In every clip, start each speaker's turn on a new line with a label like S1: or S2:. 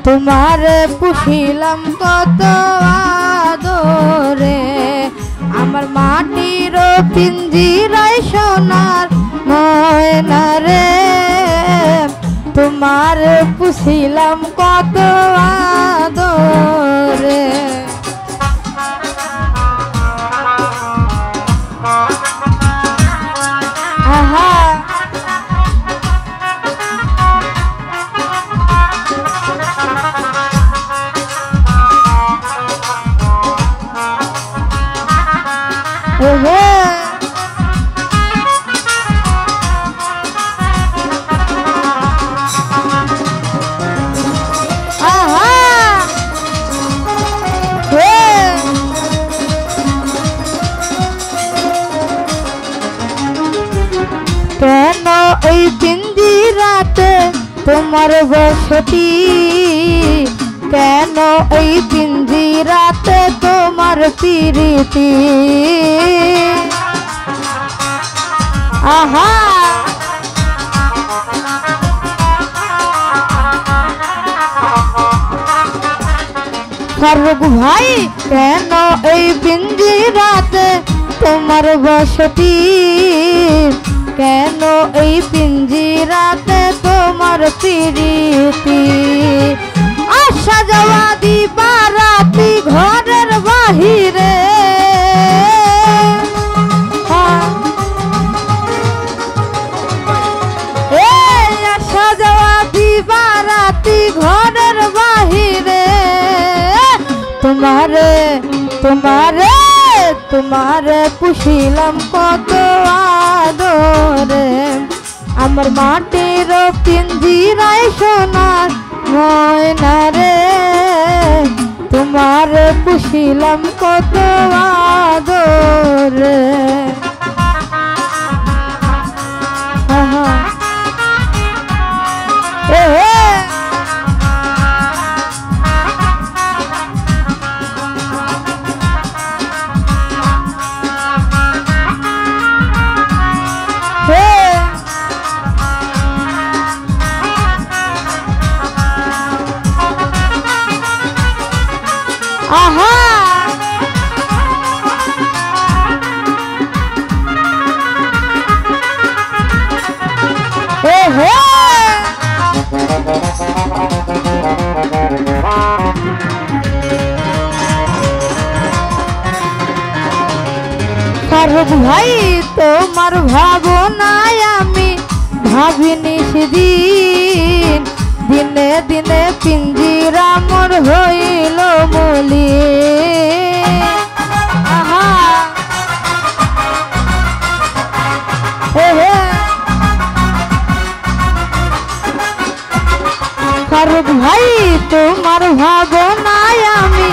S1: তোমার পুষিলাম কত আদরে, আমার মাটির পিঞ্জিরায় সোনার ময়না রে, তোমার পুষিলাম কত আদরে। আহা ওহে আহা হে কেন এই পিঞ্জিরাতে তোমার বসতি, কেন এই পিঞ্জিরাতে তোমার প্রীতি। আহা ফারুক ভাই কেন এই পিঞ্জিরাতে তোমার বসতি, কেন এই পিঞ্জিরাতে তোমার প্রীতি। আসা যাওয়া দিবা রাতি ঘরের বাহিরে, আসা যাওয়া দিবা রাতি ঘরের বাহিরে, তোমারে তোমারে তোমারে পুষিলাম কত আদরে, আমার মাটির পিঞ্জিরায় সোনার ময়না রে, তোমার পুষিলাম কত আদরে। আহা আহা ওহে ফারুক ভাই তোমার ভাবনায় আমি ভাবিনি সেদিন, দিনে দিনে পিঞ্জিরা মোর হইল মলি। আহা ফারুক ভাই তোমার ভাবনায় আমি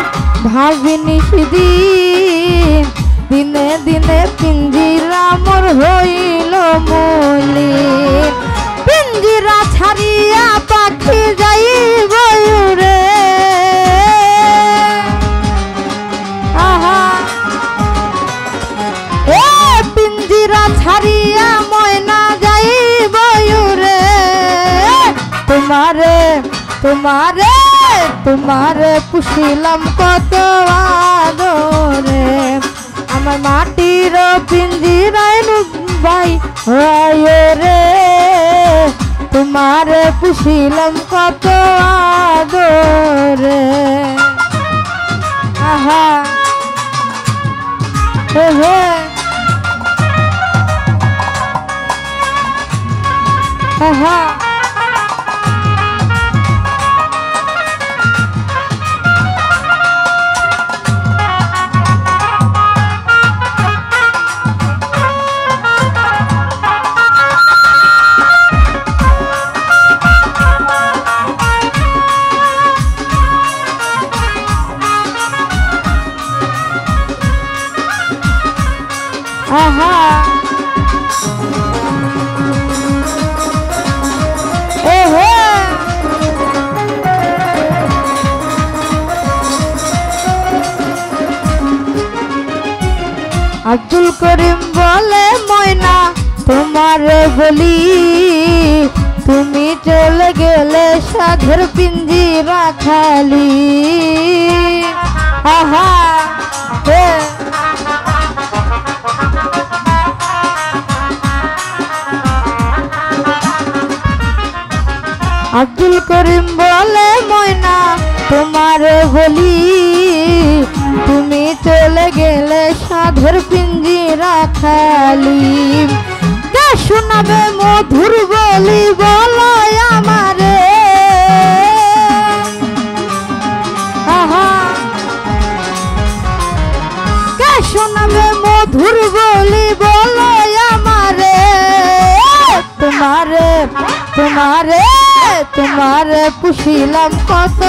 S1: ভাবিনি সেদিন, দিনে দিনে পিঞ্জিরা মোর হইল মলি। পিঞ্জিরা ছাড়িয়া পাখি যাইব উড়ে, আহা এ পিঞ্জিরা ছাড়িয়া ময়না যাইব উড়ে, তোমারে তোমারে তোমারে পুষিলাম কত আদরে, আমার মাটির পিঞ্জিরায় ভাই হয় রে, তোমারে পুষিলাম কত আদরে। আহা হে আহা আহা ওহে আব্দুল করিম বলে ময়না তোমার বলি, তুমি চলে গেলে সাধের পিঞ্জিরা খালি। আহা হে আব্দুল করিম বলে ময়না তোমার বলি, তুমি চলে গেলে সাধের পিঞ্জিরা খালি। কে শোনাবে মধুর বলি বলো আমারে, আহা কে শোনাবে মধুর বলি বলো আমারে। তোমারে তোমারে তোমারে পুষিলাম কত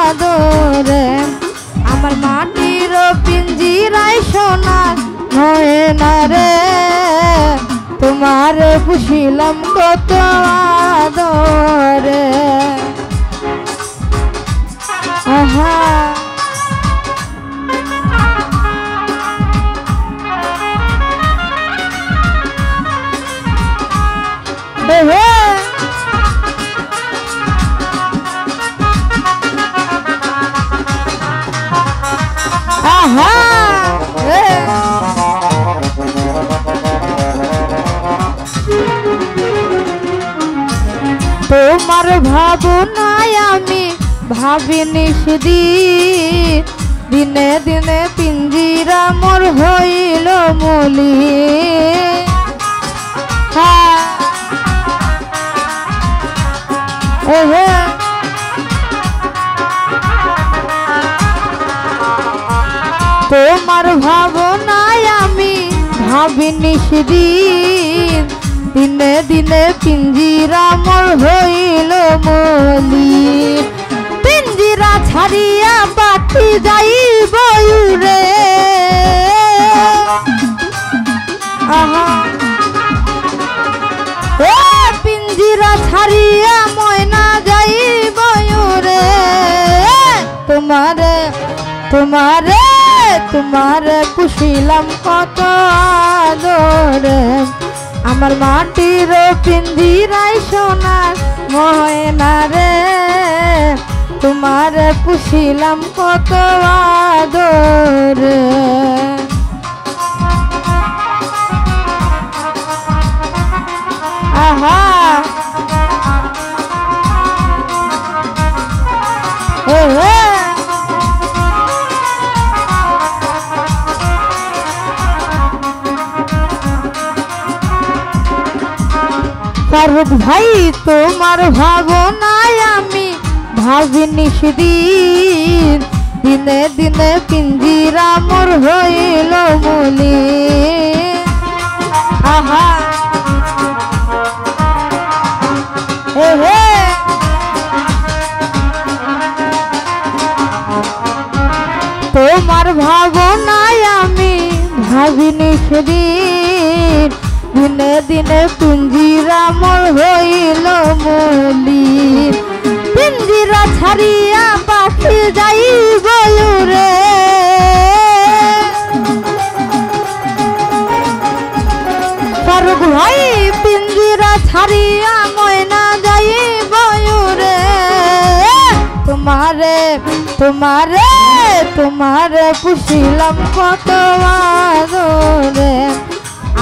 S1: আদরে, আমার মাটির পিঞ্জিরায় সোনার ময়না রে। তোমারে পুষিলাম কত আদরে। আহা হে আহা তোমার ভাবনায় আমি ভাবিনি সেদিন, দিনে দিনে পিঞ্জিরা মোর হইল মলি। তোমার ভাবনায় আমি ভাবিনি সেদিন, দিনে দিনে পিঞ্জিরা মোর হইল মলি। পিঞ্জিরা ছাড়িয়া পাখি যাইব উড়ে, আহা ও পিঞ্জিরা ছাড়িয়া ময়না যাইব উড়ে। তোমারে তোমারে তোমারে পুষিলাম কত আদরে, আমার মাটির পিঞ্জিরায় সোনার ময়না রে। তোমারে পুষিলাম কত আদরে। আহা হে ফারুক ভাই তোমার ভাবনায় আমি ভাবিনি সেদিন, দিনে দিনে পিঞ্জিরা মোর হইল মলি। আহা হে তোমার ভাবনায় আমি ভাবিনি সেদিন, দিনে দিনে পিঞ্জিরা মোর হইল মলি। পিঞ্জিরা ছাড়িয়া পাখি যাইব উড়ে, ফারুক ভাই পিঞ্জিরা ছাড়িয়া ময়না যাইব উড়ে। তোমারে তোমারে তোমারে পুষিলাম কত আদরে,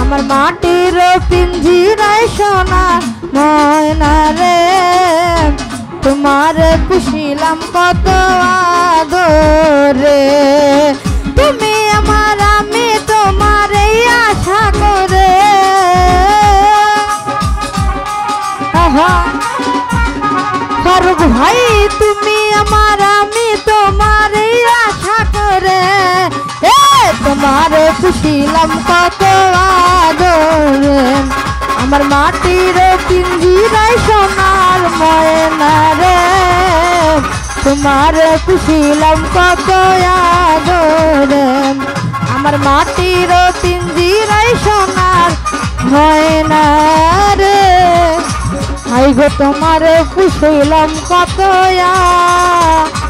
S1: আমার মাটির পিঞ্জিরায় সোনার ময়না রে। তোমারে পুষিলাম কত আদরে, তুমি আমার আমি তোমার আশা করে। আহা ফারুক ভাই তুমি আমার আমি তোমার আশা করে, তোমারে পুষিলাম কত আদরে, আমার মাটির পিঞ্জিরায় সোনার ময়না রে। তোমারে পুষিলাম কত আদরে, আমার মাটির পিঞ্জিরায় সোনার ময়না রে। আই গো তোমারে পুষিলাম কত আদরে।